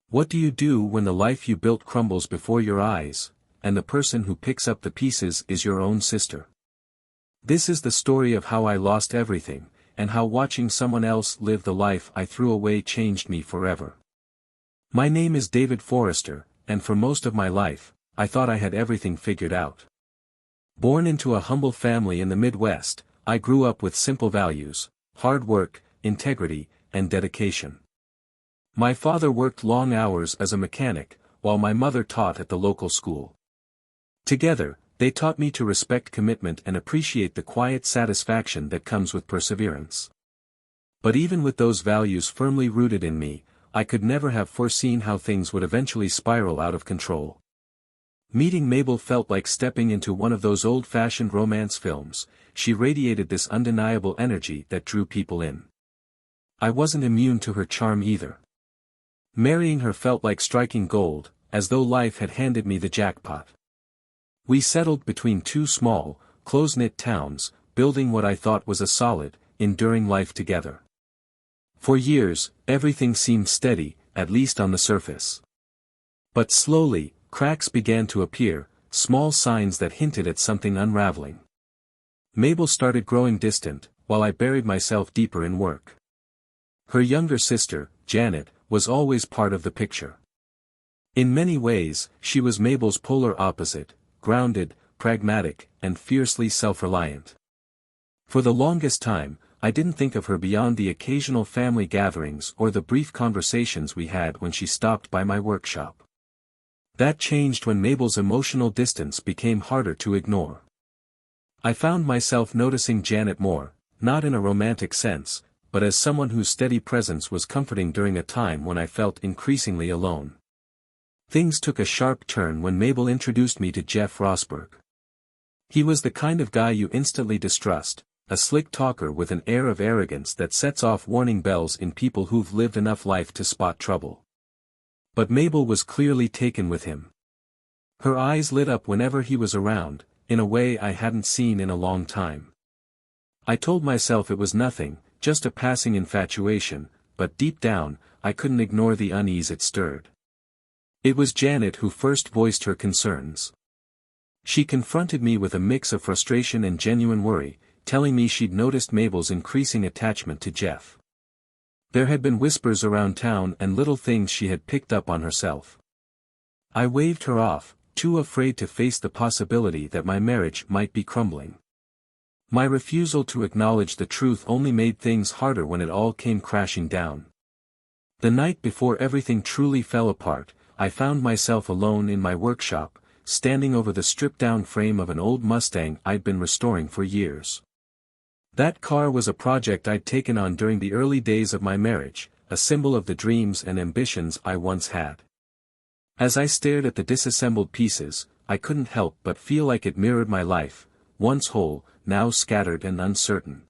What do you do when the life you built crumbles before your eyes, and the person who picks up the pieces is your own sister? This is the story of how I lost everything, and how watching someone else live the life I threw away changed me forever. My name is David Forrester, and for most of my life, I thought I had everything figured out. Born into a humble family in the Midwest, I grew up with simple values: hard work, integrity, and dedication. My father worked long hours as a mechanic, while my mother taught at the local school. Together, they taught me to respect commitment and appreciate the quiet satisfaction that comes with perseverance. But even with those values firmly rooted in me, I could never have foreseen how things would eventually spiral out of control. Meeting Mabel felt like stepping into one of those old-fashioned romance films. She radiated this undeniable energy that drew people in. I wasn't immune to her charm either. Marrying her felt like striking gold, as though life had handed me the jackpot. We settled between two small, close-knit towns, building what I thought was a solid, enduring life together. For years, everything seemed steady, at least on the surface. But slowly, cracks began to appear, small signs that hinted at something unraveling. Mabel started growing distant, while I buried myself deeper in work. Her younger sister, Janet, was always part of the picture. In many ways, she was Mabel's polar opposite: grounded, pragmatic, and fiercely self-reliant. For the longest time, I didn't think of her beyond the occasional family gatherings or the brief conversations we had when she stopped by my workshop. That changed when Mabel's emotional distance became harder to ignore. I found myself noticing Janet more, not in a romantic sense, but as someone whose steady presence was comforting during a time when I felt increasingly alone. Things took a sharp turn when Mabel introduced me to Jeff Rosberg. He was the kind of guy you instantly distrust, a slick talker with an air of arrogance that sets off warning bells in people who've lived enough life to spot trouble. But Mabel was clearly taken with him. Her eyes lit up whenever he was around, in a way I hadn't seen in a long time. I told myself it was nothing, just a passing infatuation, but deep down, I couldn't ignore the unease it stirred. It was Janet who first voiced her concerns. She confronted me with a mix of frustration and genuine worry, telling me she'd noticed Mabel's increasing attachment to Jeff. There had been whispers around town and little things she had picked up on herself. I waved her off, too afraid to face the possibility that my marriage might be crumbling. My refusal to acknowledge the truth only made things harder when it all came crashing down. The night before everything truly fell apart, I found myself alone in my workshop, standing over the stripped-down frame of an old Mustang I'd been restoring for years. That car was a project I'd taken on during the early days of my marriage, a symbol of the dreams and ambitions I once had. As I stared at the disassembled pieces, I couldn't help but feel like it mirrored my life, once whole, now scattered and uncertain.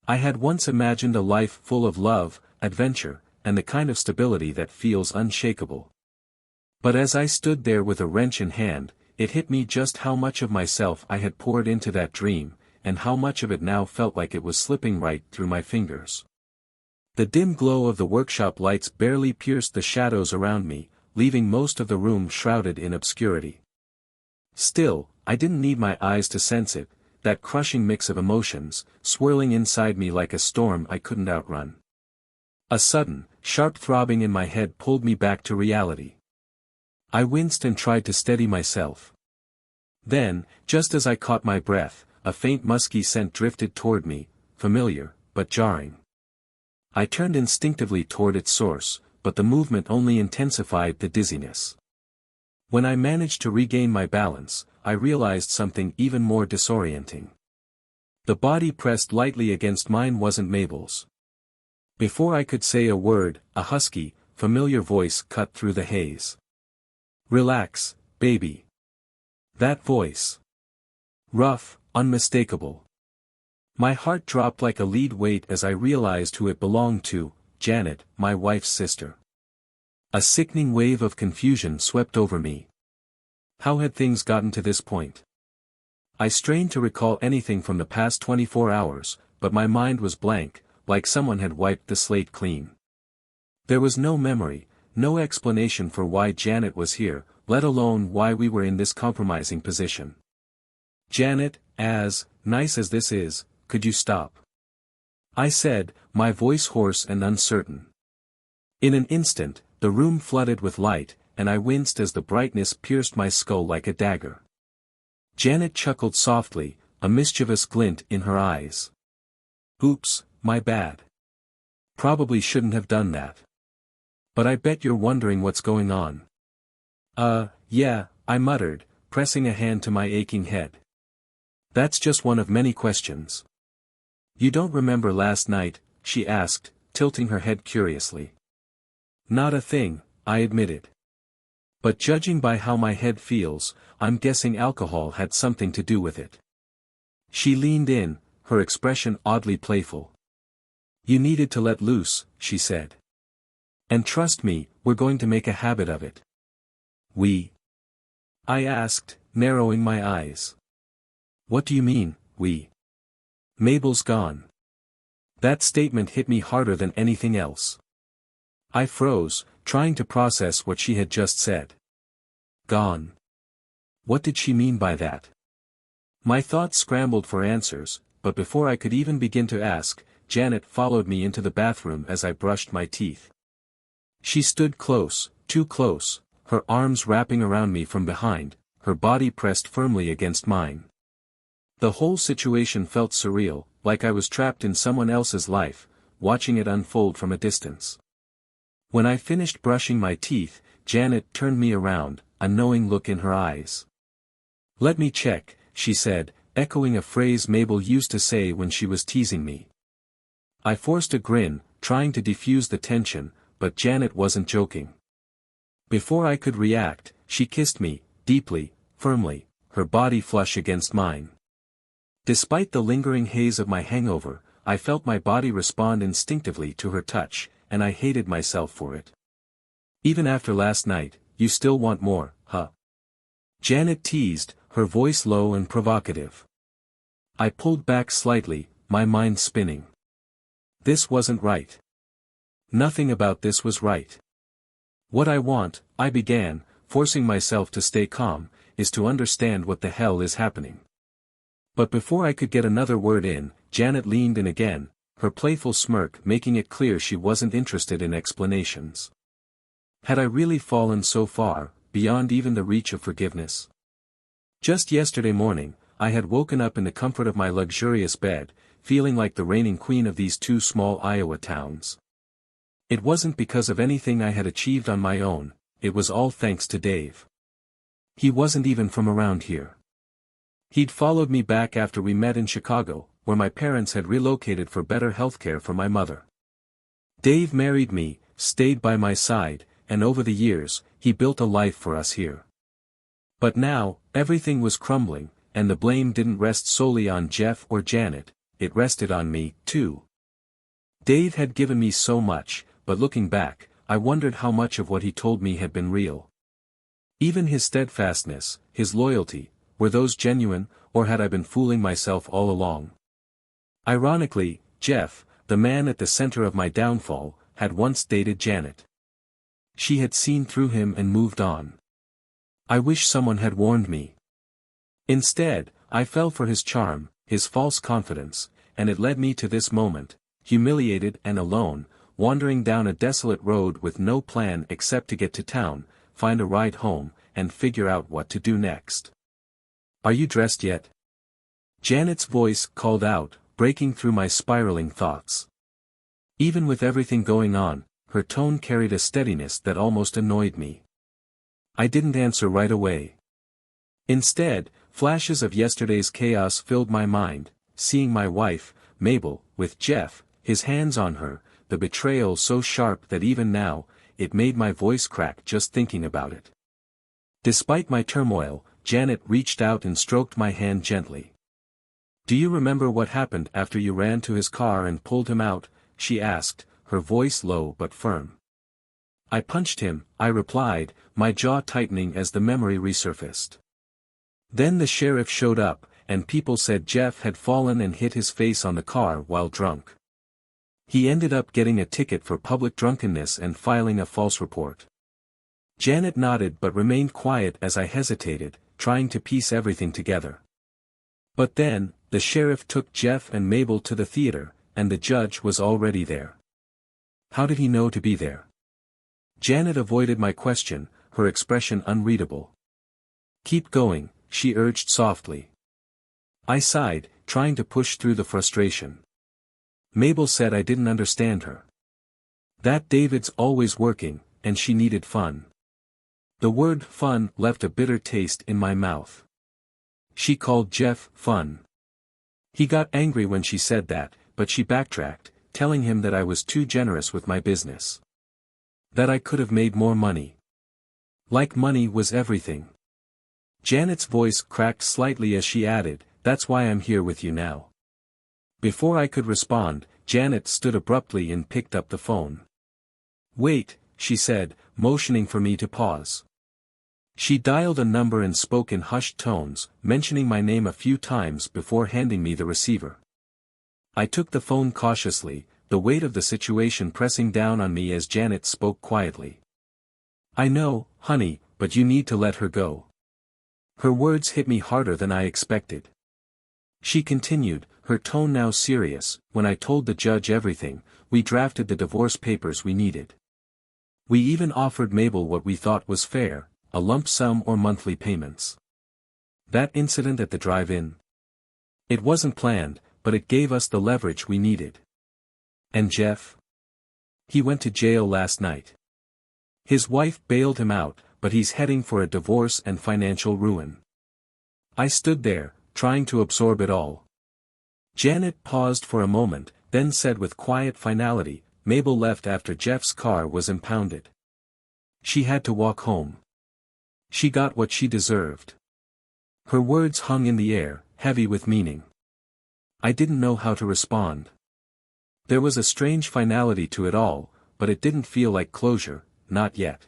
I had once imagined a life full of love, adventure, and the kind of stability that feels unshakable. But as I stood there with a wrench in hand, it hit me just how much of myself I had poured into that dream, and how much of it now felt like it was slipping right through my fingers. The dim glow of the workshop lights barely pierced the shadows around me, leaving most of the room shrouded in obscurity. Still, I didn't need my eyes to sense it, that crushing mix of emotions, swirling inside me like a storm I couldn't outrun. A sudden, sharp throbbing in my head pulled me back to reality. I winced and tried to steady myself. Then, just as I caught my breath, a faint musky scent drifted toward me, familiar, but jarring. I turned instinctively toward its source, but the movement only intensified the dizziness. When I managed to regain my balance, I realized something even more disorienting. The body pressed lightly against mine wasn't Mabel's. Before I could say a word, a husky, familiar voice cut through the haze. "Relax, baby." That voice. Rough, unmistakable. My heart dropped like a lead weight as I realized who it belonged to, Janet, my wife's sister. A sickening wave of confusion swept over me. How had things gotten to this point? I strained to recall anything from the past 24 hours, but my mind was blank, like someone had wiped the slate clean. There was no memory, no explanation for why Janet was here, let alone why we were in this compromising position. "Janet, as nice as this is, could you stop?" I said, my voice hoarse and uncertain. In an instant, the room flooded with light, and I winced as the brightness pierced my skull like a dagger. Janet chuckled softly, a mischievous glint in her eyes. "Oops, my bad. Probably shouldn't have done that. But I bet you're wondering what's going on." Yeah," I muttered, pressing a hand to my aching head. "That's just one of many questions." "You don't remember last night?" she asked, tilting her head curiously. "Not a thing," I admitted. "But judging by how my head feels, I'm guessing alcohol had something to do with it." She leaned in, her expression oddly playful. "You needed to let loose," she said. "And trust me, we're going to make a habit of it." "We?" I asked, narrowing my eyes. "What do you mean, we?" "Mabel's gone." That statement hit me harder than anything else. I froze, trying to process what she had just said. Gone. What did she mean by that? My thoughts scrambled for answers, but before I could even begin to ask, Janet followed me into the bathroom as I brushed my teeth. She stood close, too close, her arms wrapping around me from behind, her body pressed firmly against mine. The whole situation felt surreal, like I was trapped in someone else's life, watching it unfold from a distance. When I finished brushing my teeth, Janet turned me around, a knowing look in her eyes. "Let me check," she said, echoing a phrase Mabel used to say when she was teasing me. I forced a grin, trying to defuse the tension, but Janet wasn't joking. Before I could react, she kissed me, deeply, firmly, her body flush against mine. Despite the lingering haze of my hangover, I felt my body respond instinctively to her touch, and I hated myself for it. "Even after last night, you still want more, huh?" Janet teased, her voice low and provocative. I pulled back slightly, my mind spinning. This wasn't right. Nothing about this was right. "What I want," I began, forcing myself to stay calm, "is to understand what the hell is happening." But before I could get another word in, Janet leaned in again, her playful smirk making it clear she wasn't interested in explanations. Had I really fallen so far, beyond even the reach of forgiveness? Just yesterday morning, I had woken up in the comfort of my luxurious bed, feeling like the reigning queen of these two small Iowa towns. It wasn't because of anything I had achieved on my own, it was all thanks to Dave. He wasn't even from around here. He'd followed me back after we met in Chicago, where my parents had relocated for better healthcare for my mother. Dave married me, stayed by my side, and over the years, he built a life for us here. But now, everything was crumbling, and the blame didn't rest solely on Jeff or Janet, it rested on me, too. Dave had given me so much, but looking back, I wondered how much of what he told me had been real. Even his steadfastness, his loyalty, were those genuine, or had I been fooling myself all along? Ironically, Jeff, the man at the center of my downfall, had once dated Janet. She had seen through him and moved on. I wish someone had warned me. Instead, I fell for his charm, his false confidence, and it led me to this moment, humiliated and alone, wandering down a desolate road with no plan except to get to town, find a ride home, and figure out what to do next. "Are you dressed yet?" Janet's voice called out, breaking through my spiraling thoughts. Even with everything going on, her tone carried a steadiness that almost annoyed me. I didn't answer right away. Instead, flashes of yesterday's chaos filled my mind, seeing my wife, Mabel, with Jeff, his hands on her, the betrayal so sharp that even now, it made my voice crack just thinking about it. Despite my turmoil, Janet reached out and stroked my hand gently. "Do you remember what happened after you ran to his car and pulled him out?" she asked, her voice low but firm. "I punched him," I replied, my jaw tightening as the memory resurfaced. Then the sheriff showed up, and people said Jeff had fallen and hit his face on the car while drunk. He ended up getting a ticket for public drunkenness and filing a false report. Janet nodded but remained quiet as I hesitated, trying to piece everything together. But then, the sheriff took Jeff and Mabel to the theater, and the judge was already there. How did he know to be there? Janet avoided my question, her expression unreadable. Keep going, she urged softly. I sighed, trying to push through the frustration. Mabel said I didn't understand her. That David's always working, and she needed fun. The word fun left a bitter taste in my mouth. She called Jeff fun. He got angry when she said that, but she backtracked, telling him that I was too generous with my business. That I could have made more money. Like money was everything. Janet's voice cracked slightly as she added, "That's why I'm here with you now." Before I could respond, Janet stood abruptly and picked up the phone. "Wait," she said, motioning for me to pause. She dialed a number and spoke in hushed tones, mentioning my name a few times before handing me the receiver. I took the phone cautiously, the weight of the situation pressing down on me as Janet spoke quietly. "I know, honey, but you need to let her go." Her words hit me harder than I expected. She continued, her tone now serious, "When I told the judge everything, we drafted the divorce papers we needed. We even offered Mabel what we thought was fair, a lump sum or monthly payments. That incident at the drive-in? It wasn't planned, but it gave us the leverage we needed. And Jeff? He went to jail last night. His wife bailed him out, but he's heading for a divorce and financial ruin." I stood there, trying to absorb it all. Janet paused for a moment, then said with quiet finality, "Mabel left after Jeff's car was impounded. She had to walk home. She got what she deserved." Her words hung in the air, heavy with meaning. I didn't know how to respond. There was a strange finality to it all, but it didn't feel like closure, not yet.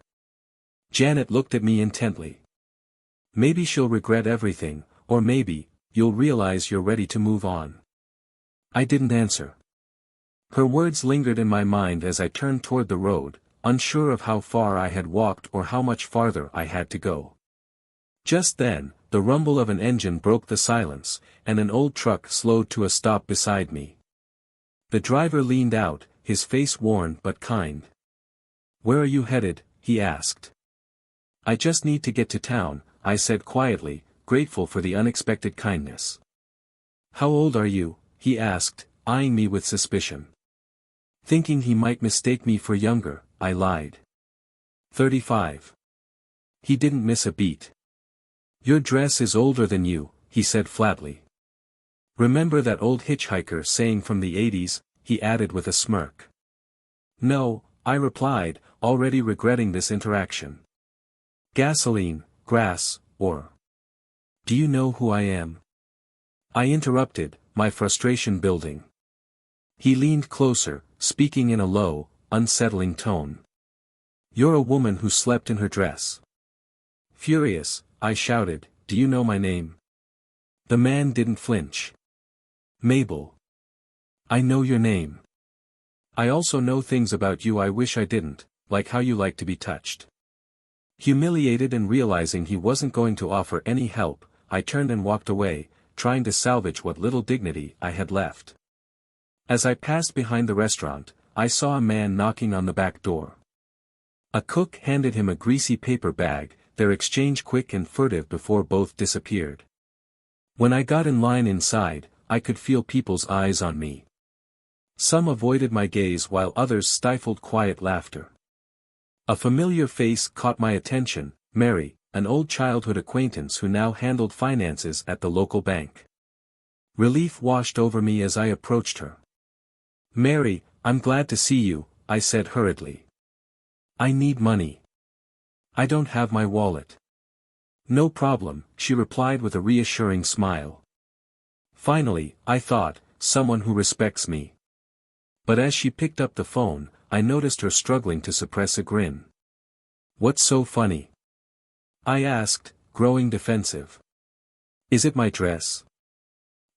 Janet looked at me intently. "Maybe she'll regret everything, or maybe, you'll realize you're ready to move on." I didn't answer. Her words lingered in my mind as I turned toward the road, unsure of how far I had walked or how much farther I had to go. Just then, the rumble of an engine broke the silence, and an old truck slowed to a stop beside me. The driver leaned out, his face worn but kind. "Where are you headed?" he asked. "I just need to get to town," I said quietly, grateful for the unexpected kindness. "How old are you?" he asked, eyeing me with suspicion. Thinking he might mistake me for younger, I lied. 35. He didn't miss a beat. "Your dress is older than you," he said flatly. "Remember that old hitchhiker saying from the 80s, he added with a smirk. "No," I replied, already regretting this interaction. "Gasoline, grass, or... Do you know who I am?" I interrupted, my frustration building. He leaned closer, speaking in a low, unsettling tone. "You're a woman who slept in her dress." Furious, I shouted, "Do you know my name?" The man didn't flinch. "Mabel. I know your name. I also know things about you I wish I didn't, like how you like to be touched." Humiliated and realizing he wasn't going to offer any help, I turned and walked away, trying to salvage what little dignity I had left. As I passed behind the restaurant, I saw a man knocking on the back door. A cook handed him a greasy paper bag, their exchange quick and furtive before both disappeared. When I got in line inside, I could feel people's eyes on me. Some avoided my gaze while others stifled quiet laughter. A familiar face caught my attention, Mary, an old childhood acquaintance who now handled finances at the local bank. Relief washed over me as I approached her. "Mary, I'm glad to see you," I said hurriedly. "I need money. I don't have my wallet." "No problem," she replied with a reassuring smile. Finally, I thought, someone who respects me. But as she picked up the phone, I noticed her struggling to suppress a grin. "What's so funny?" I asked, growing defensive. "Is it my dress?"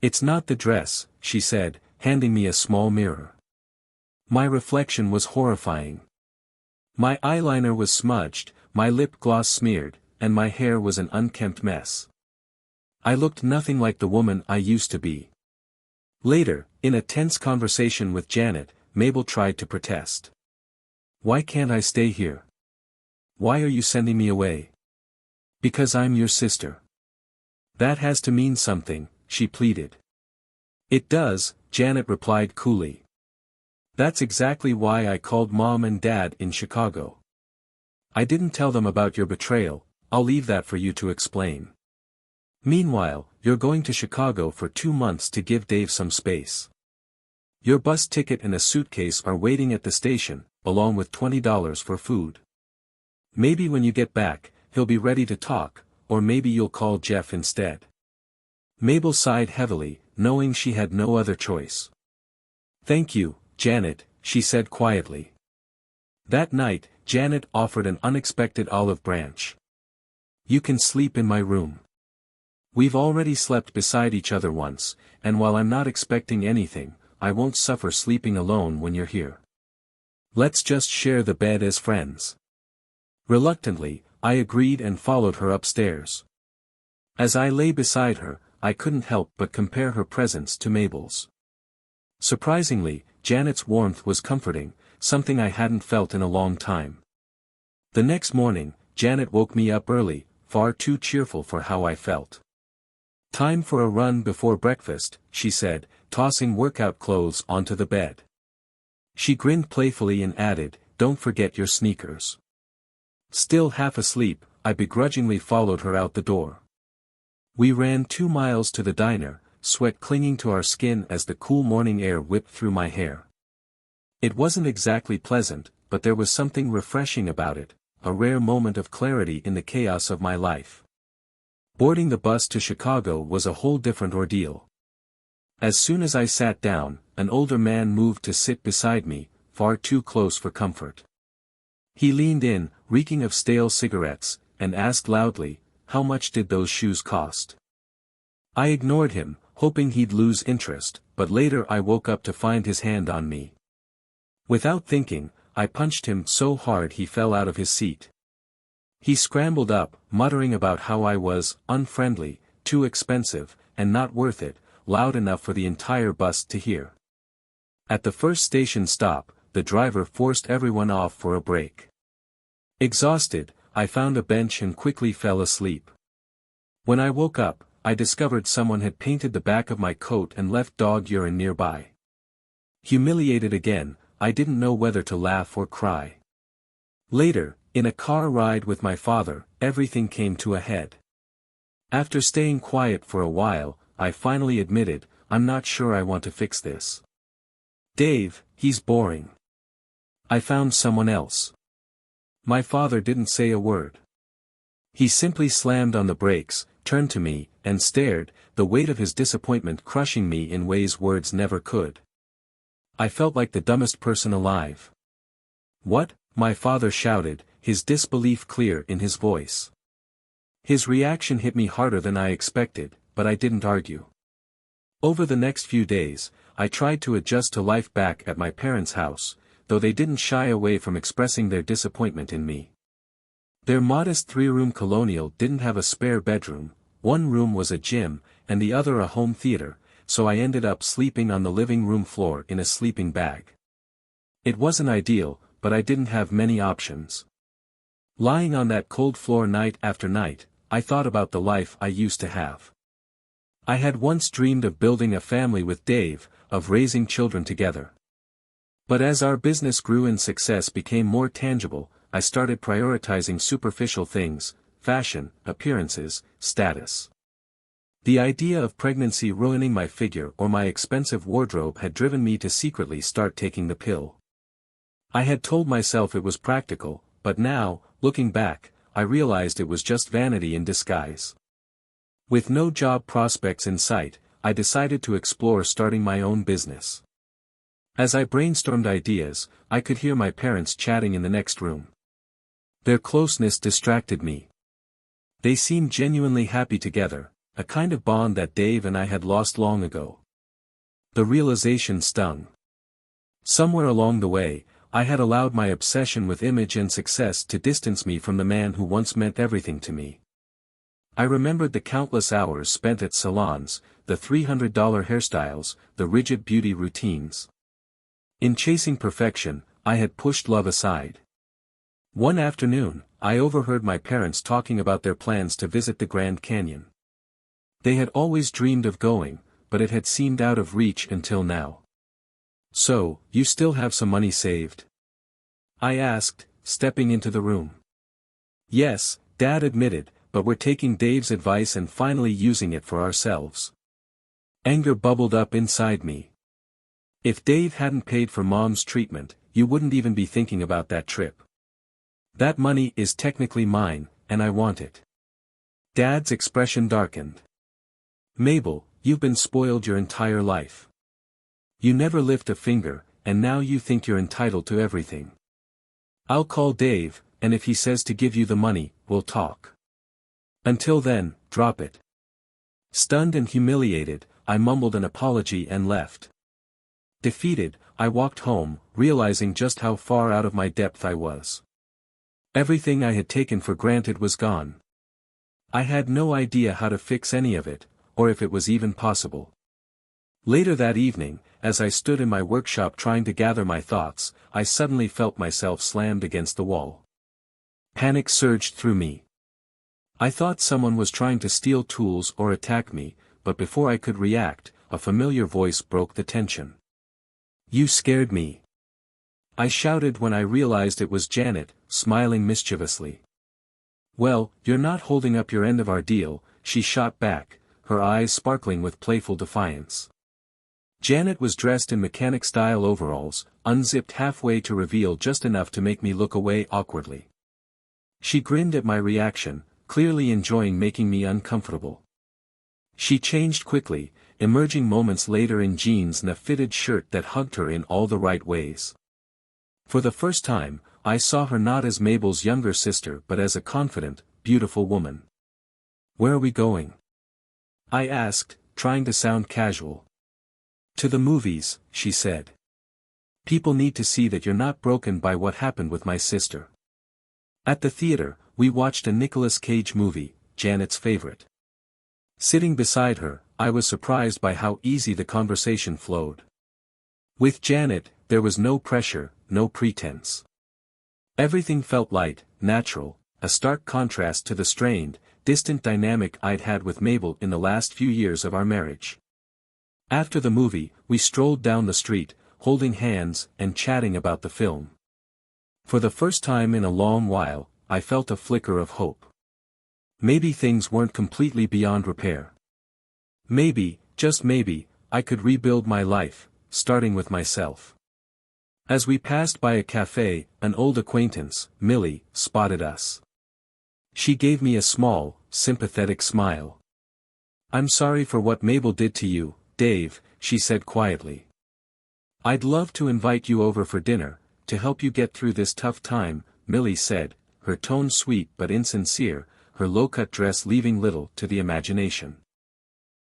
"It's not the dress," she said, handing me a small mirror. My reflection was horrifying. My eyeliner was smudged, my lip gloss smeared, and my hair was an unkempt mess. I looked nothing like the woman I used to be. Later, in a tense conversation with Janet, Mabel tried to protest. "Why can't I stay here? Why are you sending me away?" "Because I'm your sister." "That has to mean something," she pleaded. "It does," Janet replied coolly. "That's exactly why I called Mom and Dad in Chicago. I didn't tell them about your betrayal, I'll leave that for you to explain. Meanwhile, you're going to Chicago for 2 months to give Dave some space. Your bus ticket and a suitcase are waiting at the station, along with $20 for food. Maybe when you get back, he'll be ready to talk, or maybe you'll call Jeff instead." Mabel sighed heavily, knowing she had no other choice. "Thank you, Janet," she said quietly. That night, Janet offered an unexpected olive branch. "You can sleep in my room. We've already slept beside each other once, and while I'm not expecting anything, I won't suffer sleeping alone when you're here. Let's just share the bed as friends." Reluctantly, I agreed and followed her upstairs. As I lay beside her, I couldn't help but compare her presence to Mabel's. Surprisingly, Janet's warmth was comforting, something I hadn't felt in a long time. The next morning, Janet woke me up early, far too cheerful for how I felt. "Time for a run before breakfast," she said, tossing workout clothes onto the bed. She grinned playfully and added, "Don't forget your sneakers." Still half asleep, I begrudgingly followed her out the door. We ran 2 miles to the diner, sweat clinging to our skin as the cool morning air whipped through my hair. It wasn't exactly pleasant, but there was something refreshing about it, a rare moment of clarity in the chaos of my life. Boarding the bus to Chicago was a whole different ordeal. As soon as I sat down, an older man moved to sit beside me, far too close for comfort. He leaned in, reeking of stale cigarettes, and asked loudly, "How much did those shoes cost?" I ignored him, hoping he'd lose interest, but later I woke up to find his hand on me. Without thinking, I punched him so hard he fell out of his seat. He scrambled up, muttering about how I was unfriendly, too expensive, and not worth it, loud enough for the entire bus to hear. At the first station stop, the driver forced everyone off for a break. Exhausted, I found a bench and quickly fell asleep. When I woke up, I discovered someone had painted the back of my coat and left dog urine nearby. Humiliated again, I didn't know whether to laugh or cry. Later, in a car ride with my father, everything came to a head. After staying quiet for a while, I finally admitted, "I'm not sure I want to fix this. Dave, he's boring. I found someone else." My father didn't say a word. He simply slammed on the brakes, turned to me, and stared, the weight of his disappointment crushing me in ways words never could. I felt like the dumbest person alive. "What?" my father shouted, his disbelief clear in his voice. His reaction hit me harder than I expected, but I didn't argue. Over the next few days, I tried to adjust to life back at my parents' house, though they didn't shy away from expressing their disappointment in me. Their modest 3-room colonial didn't have a spare bedroom, one room was a gym, and the other a home theater, so I ended up sleeping on the living room floor in a sleeping bag. It wasn't ideal, but I didn't have many options. Lying on that cold floor night after night, I thought about the life I used to have. I had once dreamed of building a family with Dave, of raising children together. But as our business grew and success became more tangible, I started prioritizing superficial things, fashion, appearances, status. The idea of pregnancy ruining my figure or my expensive wardrobe had driven me to secretly start taking the pill. I had told myself it was practical, but now, looking back, I realized it was just vanity in disguise. With no job prospects in sight, I decided to explore starting my own business. As I brainstormed ideas, I could hear my parents chatting in the next room. Their closeness distracted me. They seemed genuinely happy together, a kind of bond that Dave and I had lost long ago. The realization stung. Somewhere along the way, I had allowed my obsession with image and success to distance me from the man who once meant everything to me. I remembered the countless hours spent at salons, the $300 hairstyles, the rigid beauty routines. In chasing perfection, I had pushed love aside. One afternoon, I overheard my parents talking about their plans to visit the Grand Canyon. They had always dreamed of going, but it had seemed out of reach until now. "So, you still have some money saved?" I asked, stepping into the room. "Yes," Dad admitted, "but we're taking Dave's advice and finally using it for ourselves." Anger bubbled up inside me. If Dave hadn't paid for Mom's treatment, you wouldn't even be thinking about that trip. That money is technically mine, and I want it. Dad's expression darkened. "Mabel, you've been spoiled your entire life. You never lift a finger, and now you think you're entitled to everything. I'll call Dave, and if he says to give you the money, we'll talk. Until then, drop it." Stunned and humiliated, I mumbled an apology and left. Defeated, I walked home, realizing just how far out of my depth I was. Everything I had taken for granted was gone. I had no idea how to fix any of it, or if it was even possible. Later that evening, as I stood in my workshop trying to gather my thoughts, I suddenly felt myself slammed against the wall. Panic surged through me. I thought someone was trying to steal tools or attack me, but before I could react, a familiar voice broke the tension. "You scared me," I shouted when I realized it was Janet, smiling mischievously. "Well, you're not holding up your end of our deal," she shot back, her eyes sparkling with playful defiance. Janet was dressed in mechanic-style overalls, unzipped halfway to reveal just enough to make me look away awkwardly. She grinned at my reaction, clearly enjoying making me uncomfortable. She changed quickly, emerging moments later in jeans and a fitted shirt that hugged her in all the right ways. For the first time, I saw her not as Mabel's younger sister but as a confident, beautiful woman. "Where are we going?" I asked, trying to sound casual. "To the movies," she said. "People need to see that you're not broken by what happened with my sister." At the theater, we watched a Nicolas Cage movie, Janet's favorite. Sitting beside her, I was surprised by how easy the conversation flowed. With Janet, there was no pressure, no pretense. Everything felt light, natural, a stark contrast to the strained, distant dynamic I'd had with Mabel in the last few years of our marriage. After the movie, we strolled down the street, holding hands and chatting about the film. For the first time in a long while, I felt a flicker of hope. Maybe things weren't completely beyond repair. Maybe, just maybe, I could rebuild my life, starting with myself. As we passed by a cafe, an old acquaintance, Millie, spotted us. She gave me a small, sympathetic smile. "I'm sorry for what Mabel did to you, Dave," she said quietly. "I'd love to invite you over for dinner, to help you get through this tough time," Millie said, her tone sweet but insincere, her low-cut dress leaving little to the imagination.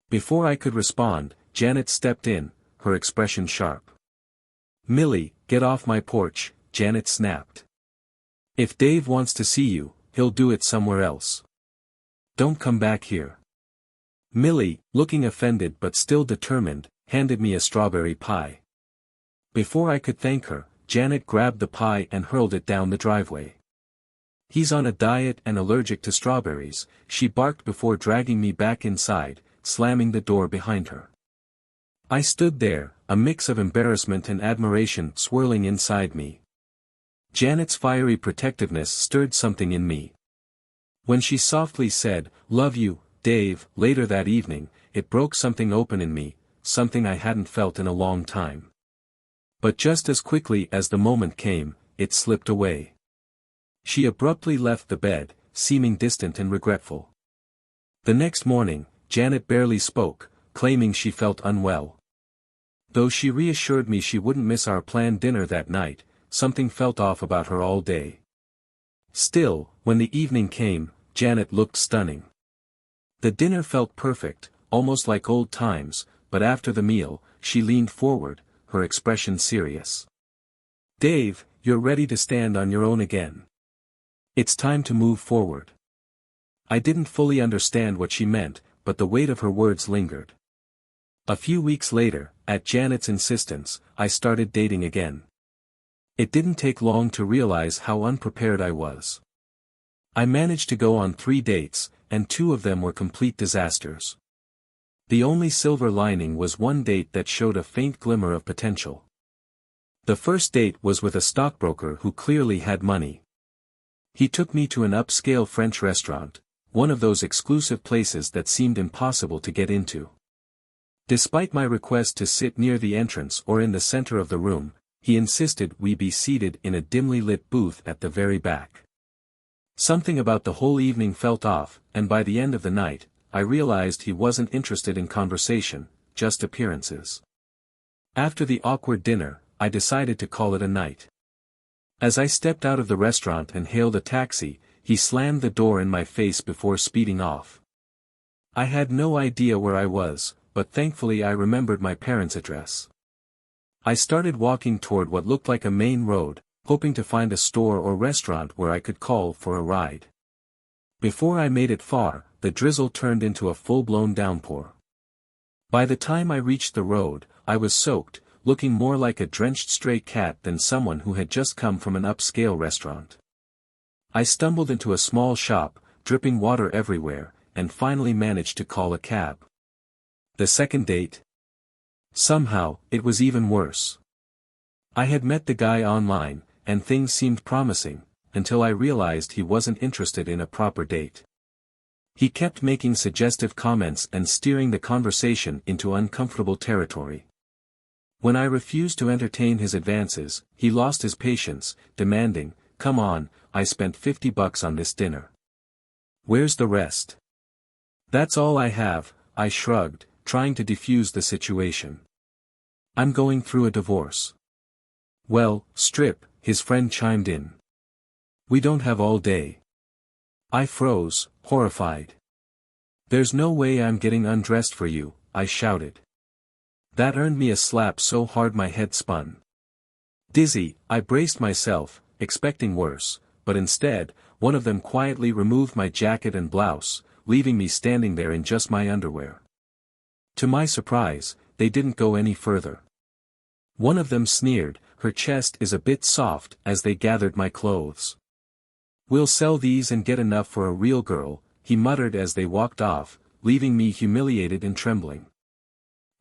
Before I could respond, Janet stepped in, her expression sharp. "Millie, get off my porch," Janet snapped. "If Dave wants to see you, he'll do it somewhere else. Don't come back here." Millie, looking offended but still determined, handed me a strawberry pie. Before I could thank her, Janet grabbed the pie and hurled it down the driveway. "He's on a diet and allergic to strawberries," she barked before dragging me back inside, slamming the door behind her. I stood there, a mix of embarrassment and admiration swirling inside me. Janet's fiery protectiveness stirred something in me. When she softly said, "Love you, Dave," later that evening, it broke something open in me, something I hadn't felt in a long time. But just as quickly as the moment came, it slipped away. She abruptly left the bed, seeming distant and regretful. The next morning, Janet barely spoke, claiming she felt unwell. Though she reassured me she wouldn't miss our planned dinner that night, something felt off about her all day. Still, when the evening came, Janet looked stunning. The dinner felt perfect, almost like old times, but after the meal, she leaned forward, her expression serious. Dave, you're ready to stand on your own again. It's time to move forward. I didn't fully understand what she meant, but the weight of her words lingered. A few weeks later, at Janet's insistence, I started dating again. It didn't take long to realize how unprepared I was. I managed to go on 3 dates, and 2 of them were complete disasters. The only silver lining was one date that showed a faint glimmer of potential. The first date was with a stockbroker who clearly had money. He took me to an upscale French restaurant, one of those exclusive places that seemed impossible to get into. Despite my request to sit near the entrance or in the center of the room, he insisted we be seated in a dimly lit booth at the very back. Something about the whole evening felt off, and by the end of the night, I realized he wasn't interested in conversation, just appearances. After the awkward dinner, I decided to call it a night. As I stepped out of the restaurant and hailed a taxi, he slammed the door in my face before speeding off. I had no idea where I was, but thankfully I remembered my parents' address. I started walking toward what looked like a main road, hoping to find a store or restaurant where I could call for a ride. Before I made it far, the drizzle turned into a full-blown downpour. By the time I reached the road, I was soaked, looking more like a drenched stray cat than someone who had just come from an upscale restaurant. I stumbled into a small shop, dripping water everywhere, and finally managed to call a cab. The second date? Somehow, it was even worse. I had met the guy online, and things seemed promising, until I realized he wasn't interested in a proper date. He kept making suggestive comments and steering the conversation into uncomfortable territory. When I refused to entertain his advances, he lost his patience, demanding, "Come on, I spent $50 on this dinner. Where's the rest?" "That's all I have," I shrugged, trying to defuse the situation. "I'm going through a divorce." "Well, strip," his friend chimed in. "We don't have all day." I froze, horrified. "There's no way I'm getting undressed for you," I shouted. That earned me a slap so hard my head spun. Dizzy, I braced myself, expecting worse, but instead, one of them quietly removed my jacket and blouse, leaving me standing there in just my underwear. To my surprise, they didn't go any further. One of them sneered, "Her chest is a bit soft," as they gathered my clothes. "We'll sell these and get enough for a real girl," he muttered as they walked off, leaving me humiliated and trembling.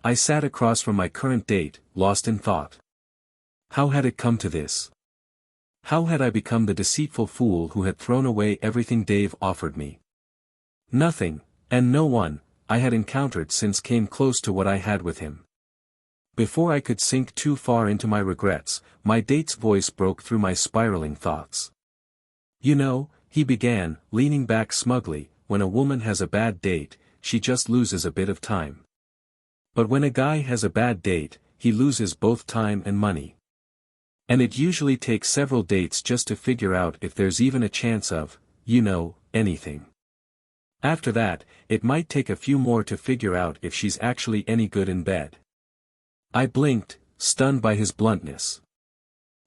I sat across from my current date, lost in thought. How had it come to this? How had I become the deceitful fool who had thrown away everything Dave offered me? Nothing, and no one, I had encountered since came close to what I had with him. Before I could sink too far into my regrets, my date's voice broke through my spiraling thoughts. "You know," he began, leaning back smugly, "when a woman has a bad date, she just loses a bit of time. But when a guy has a bad date, he loses both time and money. And it usually takes several dates just to figure out if there's even a chance of, anything. After that, it might take a few more to figure out if she's actually any good in bed." I blinked, stunned by his bluntness.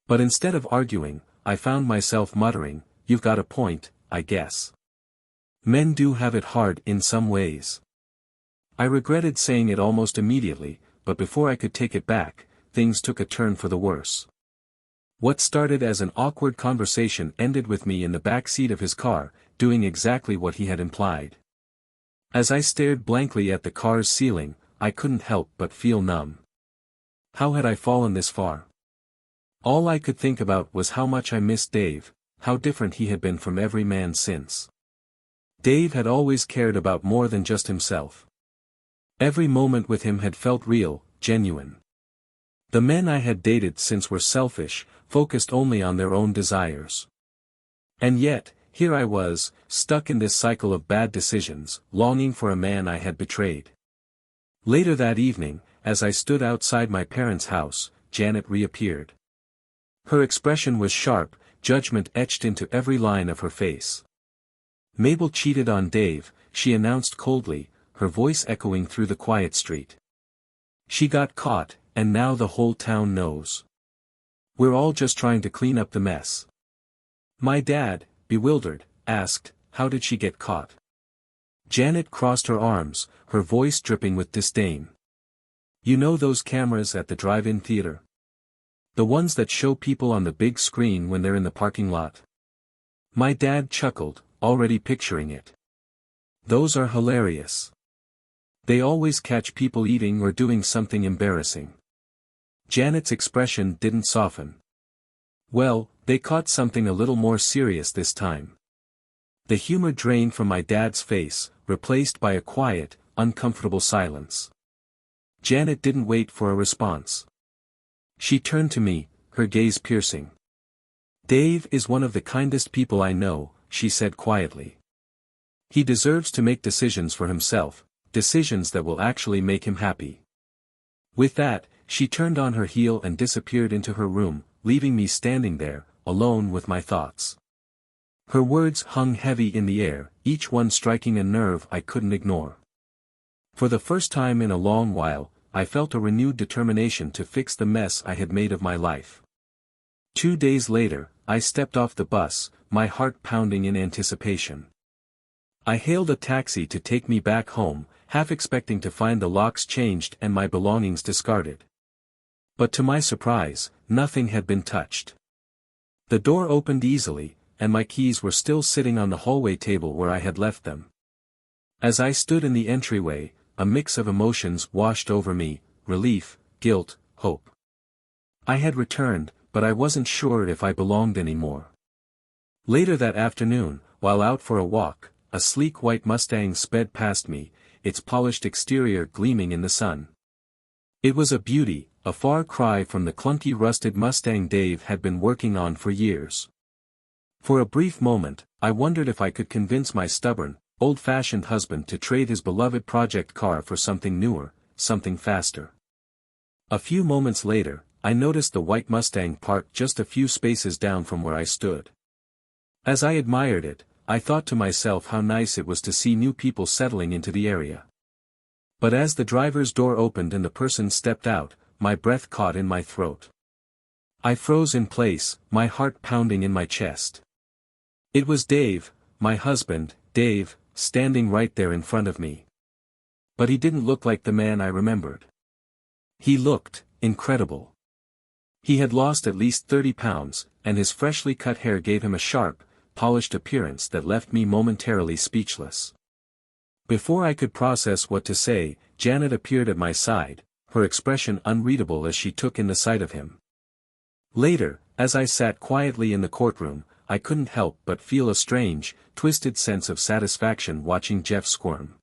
But instead of arguing, I found myself muttering, "You've got a point, I guess. Men do have it hard in some ways." I regretted saying it almost immediately, but before I could take it back, things took a turn for the worse. What started as an awkward conversation ended with me in the back seat of his car, doing exactly what he had implied. As I stared blankly at the car's ceiling, I couldn't help but feel numb. How had I fallen this far? All I could think about was how much I missed Dave, how different he had been from every man since. Dave had always cared about more than just himself. Every moment with him had felt real, genuine. The men I had dated since were selfish, focused only on their own desires. And yet, here I was, stuck in this cycle of bad decisions, longing for a man I had betrayed. Later that evening, as I stood outside my parents' house, Janet reappeared. Her expression was sharp, judgment etched into every line of her face. "Mabel cheated on Dave," she announced coldly, her voice echoing through the quiet street. "She got caught, and now the whole town knows. We're all just trying to clean up the mess. My dad, bewildered, asked, how did she get caught? Janet crossed her arms, her voice dripping with disdain. You know those cameras at the drive-in theater? The ones that show people on the big screen when they're in the parking lot? My dad chuckled, already picturing it. Those are hilarious. They always catch people eating or doing something embarrassing. Janet's expression didn't soften. Well, they caught something a little more serious this time. The humor drained from my dad's face, replaced by a quiet, uncomfortable silence. Janet didn't wait for a response. She turned to me, her gaze piercing. Dave is one of the kindest people I know, she said quietly. He deserves to make decisions for himself, decisions that will actually make him happy. With that, she turned on her heel and disappeared into her room, leaving me standing there, alone with my thoughts. Her words hung heavy in the air, each one striking a nerve I couldn't ignore. For the first time in a long while, I felt a renewed determination to fix the mess I had made of my life. 2 days later, I stepped off the bus, my heart pounding in anticipation. I hailed a taxi to take me back home, half expecting to find the locks changed and my belongings discarded. But to my surprise, nothing had been touched. The door opened easily, and my keys were still sitting on the hallway table where I had left them. As I stood in the entryway, a mix of emotions washed over me, relief, guilt, hope. I had returned, but I wasn't sure if I belonged anymore. Later that afternoon, while out for a walk, a sleek white Mustang sped past me, its polished exterior gleaming in the sun. It was a beauty, a far cry from the clunky rusted Mustang Dave had been working on for years. For a brief moment, I wondered if I could convince my stubborn, old-fashioned husband to trade his beloved project car for something newer, something faster. A few moments later, I noticed the white Mustang parked just a few spaces down from where I stood. As I admired it, I thought to myself how nice it was to see new people settling into the area. But as the driver's door opened and the person stepped out, my breath caught in my throat. I froze in place, my heart pounding in my chest. It was Dave, my husband, Dave, standing right there in front of me. But he didn't look like the man I remembered. He looked incredible. He had lost at least 30 pounds, and his freshly cut hair gave him a sharp, polished appearance that left me momentarily speechless. Before I could process what to say, Janet appeared at my side, her expression unreadable as she took in the sight of him. Later, as I sat quietly in the courtroom, I couldn't help but feel a strange, twisted sense of satisfaction watching Jeff squirm.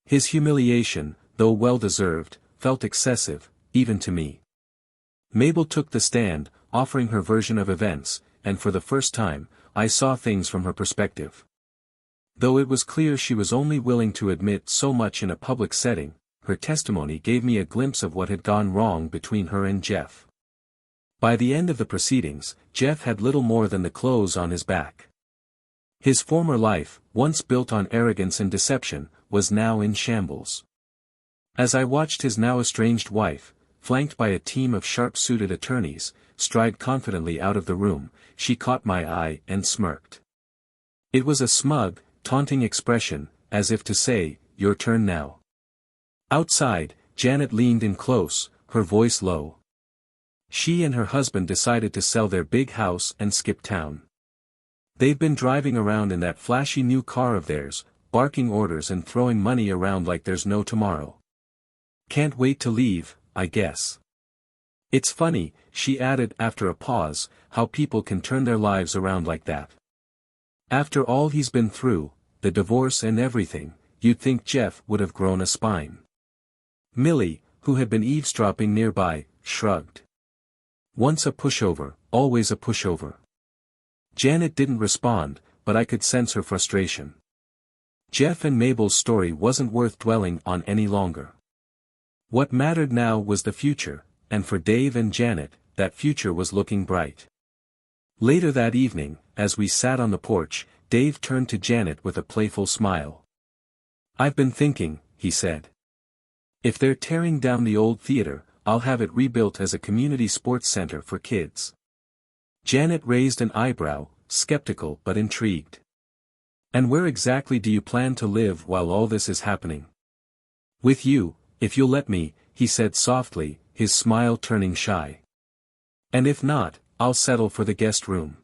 His humiliation, though well-deserved, felt excessive, even to me. Mabel took the stand, offering her version of events, and for the first time, I saw things from her perspective. Though it was clear she was only willing to admit so much in a public setting, her testimony gave me a glimpse of what had gone wrong between her and Jeff. By the end of the proceedings, Jeff had little more than the clothes on his back. His former life, once built on arrogance and deception, was now in shambles. As I watched his now estranged wife, flanked by a team of sharp-suited attorneys, stride confidently out of the room, she caught my eye and smirked. It was a smug, taunting expression, as if to say, "Your turn now." Outside, Janet leaned in close, her voice low. She and her husband decided to sell their big house and skip town. They've been driving around in that flashy new car of theirs, barking orders and throwing money around like there's no tomorrow. Can't wait to leave, I guess. It's funny, she added after a pause, how people can turn their lives around like that. After all he's been through, the divorce and everything, you'd think Jeff would have grown a spine. Millie, who had been eavesdropping nearby, shrugged. Once a pushover, always a pushover. Janet didn't respond, but I could sense her frustration. Jeff and Mabel's story wasn't worth dwelling on any longer. What mattered now was the future, and for Dave and Janet, that future was looking bright. Later that evening, as we sat on the porch, Dave turned to Janet with a playful smile. "I've been thinking," he said. "If they're tearing down the old theater, I'll have it rebuilt as a community sports center for kids. Janet raised an eyebrow, skeptical but intrigued. And where exactly do you plan to live while all this is happening? With you, if you'll let me, he said softly, his smile turning shy. And if not, I'll settle for the guest room.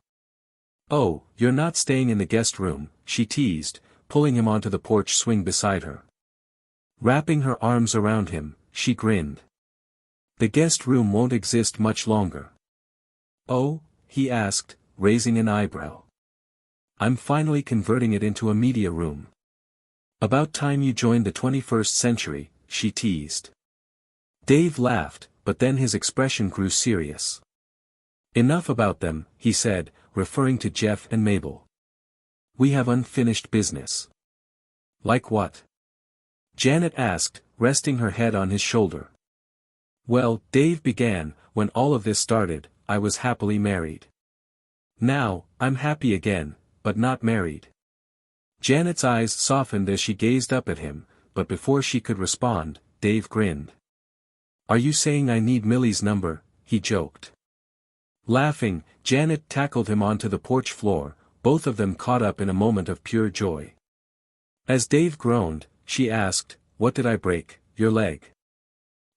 Oh, you're not staying in the guest room, she teased, pulling him onto the porch swing beside her. Wrapping her arms around him, she grinned. The guest room won't exist much longer. Oh? He asked, raising an eyebrow. I'm finally converting it into a media room. About time you joined the 21st century, she teased. Dave laughed, but then his expression grew serious. Enough about them, he said, referring to Jeff and Mabel. We have unfinished business. Like what? Janet asked, resting her head on his shoulder. Well, Dave began, when all of this started, I was happily married. Now, I'm happy again, but not married. Janet's eyes softened as she gazed up at him, but before she could respond, Dave grinned. Are you saying I need Millie's number? He joked. Laughing, Janet tackled him onto the porch floor, both of them caught up in a moment of pure joy. As Dave groaned, she asked, What did I break, your leg?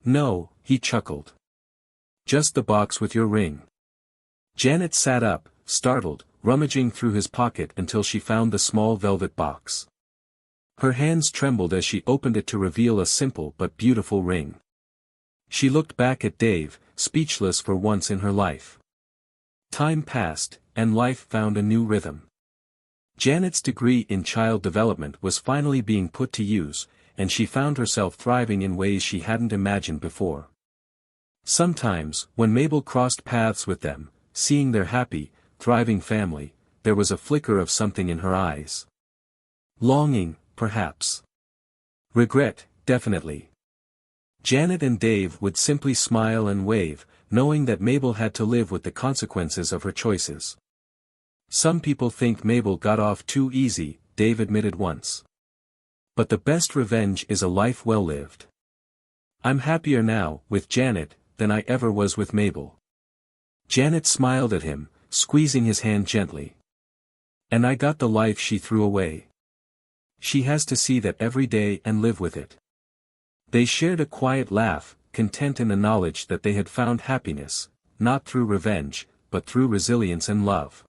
No, he chuckled. Just the box with your ring. Janet sat up, startled, rummaging through his pocket until she found the small velvet box. Her hands trembled as she opened it to reveal a simple but beautiful ring. She looked back at Dave, speechless for once in her life. Time passed, and life found a new rhythm. Janet's degree in child development was finally being put to use, and she found herself thriving in ways she hadn't imagined before. Sometimes, when Mabel crossed paths with them, seeing their happy, thriving family, there was a flicker of something in her eyes. Longing, perhaps. Regret, definitely. Janet and Dave would simply smile and wave, knowing that Mabel had to live with the consequences of her choices. Some people think Mabel got off too easy, Dave admitted once. But the best revenge is a life well lived. I'm happier now, with Janet, than I ever was with Mabel. Janet smiled at him, squeezing his hand gently. And I got the life she threw away. She has to see that every day and live with it. They shared a quiet laugh, content in the knowledge that they had found happiness, not through revenge, but through resilience and love.